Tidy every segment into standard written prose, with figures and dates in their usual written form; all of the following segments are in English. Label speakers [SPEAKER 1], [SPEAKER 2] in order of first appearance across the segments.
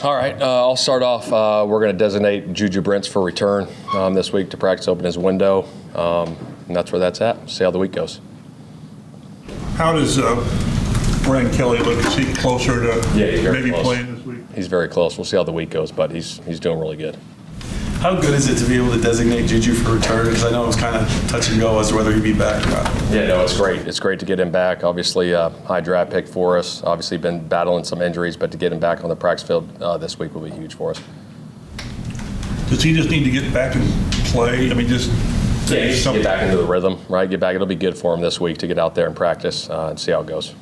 [SPEAKER 1] All right, I'll start off. We're going to designate Juju Brents for return this week to practice open his window, and that's where that's at. See how the week goes.
[SPEAKER 2] How does Brian Kelly look? Is he closer to maybe
[SPEAKER 1] close.
[SPEAKER 2] Playing this week?
[SPEAKER 1] He's very close. We'll see how the week goes, but he's doing really good.
[SPEAKER 3] How good is it to be able to designate Juju for return? Because I know it was kind of touch and go as to whether he'd be back or not.
[SPEAKER 1] Yeah, no, it's great. It's great to get him back. Obviously, high draft pick for us. Obviously, been battling some injuries, but to get him back on the practice field this week will be huge for us.
[SPEAKER 2] Does he just need to get back and play? I mean, just
[SPEAKER 1] get back into the rhythm, right? Get back. It'll be good for him this week to get out there and practice and see how it goes.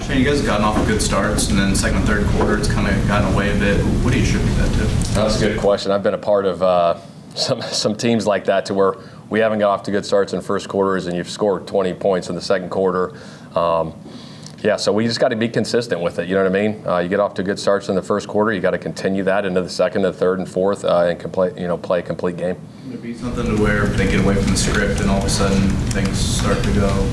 [SPEAKER 4] Shane, you guys have gotten off good starts, and then second and third quarter, it's kind of gotten away a bit. What do you attribute that to?
[SPEAKER 1] That's a good question. I've been a part of some teams like that to where we haven't got off to good starts in first quarters, and you've scored 20 points in the second quarter. So we just got to be consistent with it. You know what I mean? You get off to good starts in the first quarter, you got to continue that into the second, and third, and fourth, and play a complete game.
[SPEAKER 4] Would it be something to where they get away from the script, and all of a sudden things start to go?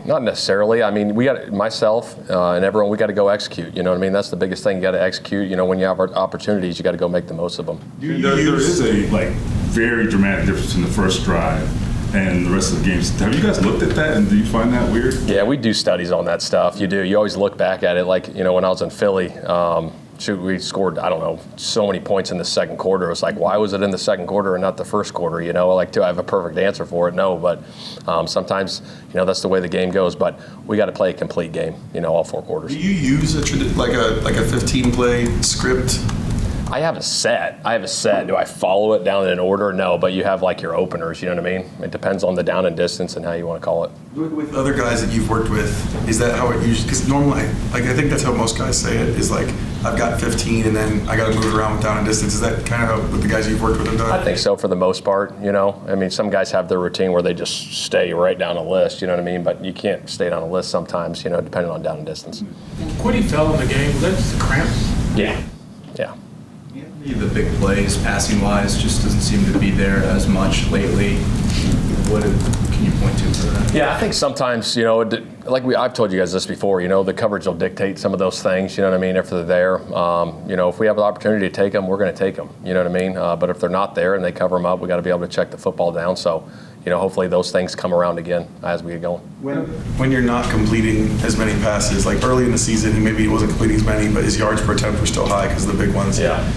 [SPEAKER 1] Not necessarily. I mean, we got myself and everyone. We got to go execute. You know what I mean? That's the biggest thing. You got to execute. You know, when you have opportunities, you got to go make the most of them.
[SPEAKER 5] There is a very dramatic difference in the first drive and the rest of the games. Have you guys looked at that, and do you find that weird?
[SPEAKER 1] Yeah, we do studies on that stuff. You do. You always look back at it. Like, you know, when I was in Philly, we scored, I don't know, so many points in the second quarter. It was like, why was it in the second quarter and not the first quarter? You know, do I have a perfect answer for it? No, but sometimes, you know, that's the way the game goes. But we got to play a complete game, you know, all four quarters.
[SPEAKER 3] Do you use a 15-play script?
[SPEAKER 1] I have a set. Do I follow it down in order? No, but you have like your openers, you know what I mean? It depends on the down and distance and how you want to call it.
[SPEAKER 3] With other guys that you've worked with, is that how it usually, because normally, I think that's how most guys say it, is like, I've got 15 and then I got to move it around with down and distance. Is that kind of how with the guys you've worked with have done?
[SPEAKER 1] I think so for the most part, you know. I mean, some guys have their routine where they just stay right down a list, you know what I mean? But you can't stay down a list sometimes, you know, depending on down and distance.
[SPEAKER 6] Quiddy fell in the game. Was that just a cramp?
[SPEAKER 1] Yeah.
[SPEAKER 4] The big plays, passing-wise, just doesn't seem to be there as much lately. What can you point to for that?
[SPEAKER 1] Yeah, I think sometimes, you know, I've told you guys this before, you know, the coverage will dictate some of those things, you know what I mean, if they're there. You know, if we have the opportunity to take them, we're going to take them, you know what I mean? But if they're not there and they cover them up, we got to be able to check the football down. So, you know, hopefully those things come around again as we get going.
[SPEAKER 3] When you're not completing as many passes, like early in the season, maybe he wasn't completing as many, but his yards per attempt were still high because of the big ones.
[SPEAKER 1] Yeah.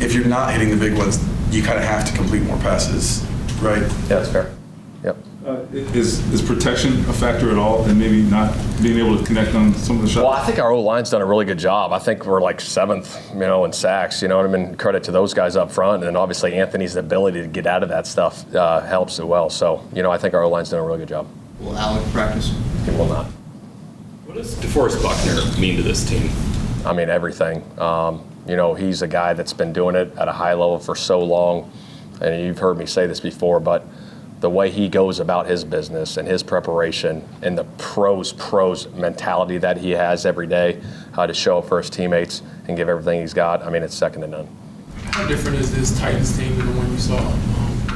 [SPEAKER 3] If you're not hitting the big ones, you kind of have to complete more passes, right?
[SPEAKER 1] Yeah, that's fair. Yep.
[SPEAKER 5] Is protection a factor at all, and maybe not being able to connect on some of the shots?
[SPEAKER 1] Well, I think our O-line's done a really good job. I think we're like 7th, you know, in sacks. You know what I mean? Credit to those guys up front, and obviously Anthony's ability to get out of that stuff helps as well. So, you know, I think our O-line's done a really good job.
[SPEAKER 4] Will Alec practice?
[SPEAKER 1] He will not.
[SPEAKER 7] What does DeForest Buckner mean to this team?
[SPEAKER 1] I mean, everything. You know, he's a guy that's been doing it at a high level for so long, and you've heard me say this before, but the way he goes about his business and his preparation and the pros mentality that he has every day to show up for his teammates and give everything he's got, I mean, it's second to none.
[SPEAKER 6] How different is this Titans team than the one you saw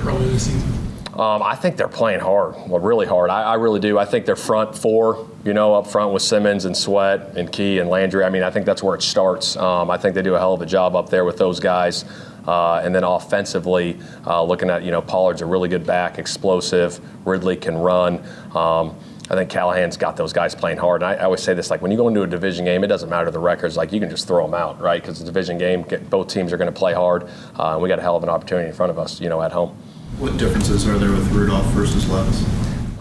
[SPEAKER 6] earlier this season?
[SPEAKER 1] I think they're playing hard, really hard. I really do. I think their front four, you know, up front with Simmons and Sweat and Key and Landry, I mean, I think that's where it starts. I think they do a hell of a job up there with those guys. And then offensively, looking at, you know, Pollard's a really good back, explosive. Ridley can run. I think Callahan's got those guys playing hard. And I always say this, like, when you go into a division game, it doesn't matter the records. Like, you can just throw them out, right? Because the division game, both teams are going to play hard. And we got a hell of an opportunity in front of us, you know, at home.
[SPEAKER 4] What differences are there with Rudolph versus Levis?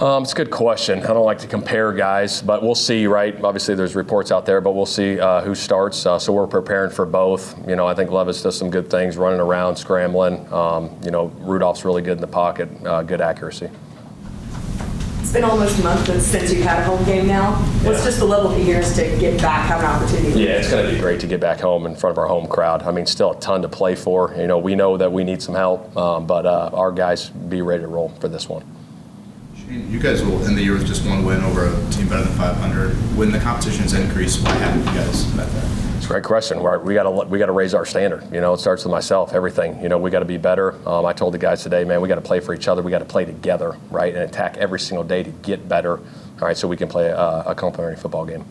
[SPEAKER 1] It's a good question. I don't like to compare guys, but we'll see, right? Obviously, there's reports out there, but we'll see who starts. So we're preparing for both. You know, I think Levis does some good things, running around, scrambling. You know, Rudolph's really good in the pocket, good accuracy.
[SPEAKER 8] It's been almost a month since you've had a home game now. What's just the level of eagerness to get back, have an opportunity?
[SPEAKER 1] Yeah, it's going to be great to get back home in front of our home crowd. I mean, still a ton to play for. You know, we know that we need some help, but our guys be ready to roll for this one.
[SPEAKER 4] You guys will end the year with just one win over a team better than 500. When the competition's increased, why haven't you guys met that?
[SPEAKER 1] It's a great question. We got to raise our standard. You know, it starts with myself. Everything. You know, we got to be better. I told the guys today, man, we got to play for each other. We got to play together, right, and attack every single day to get better. All right, so we can play a complimentary football game.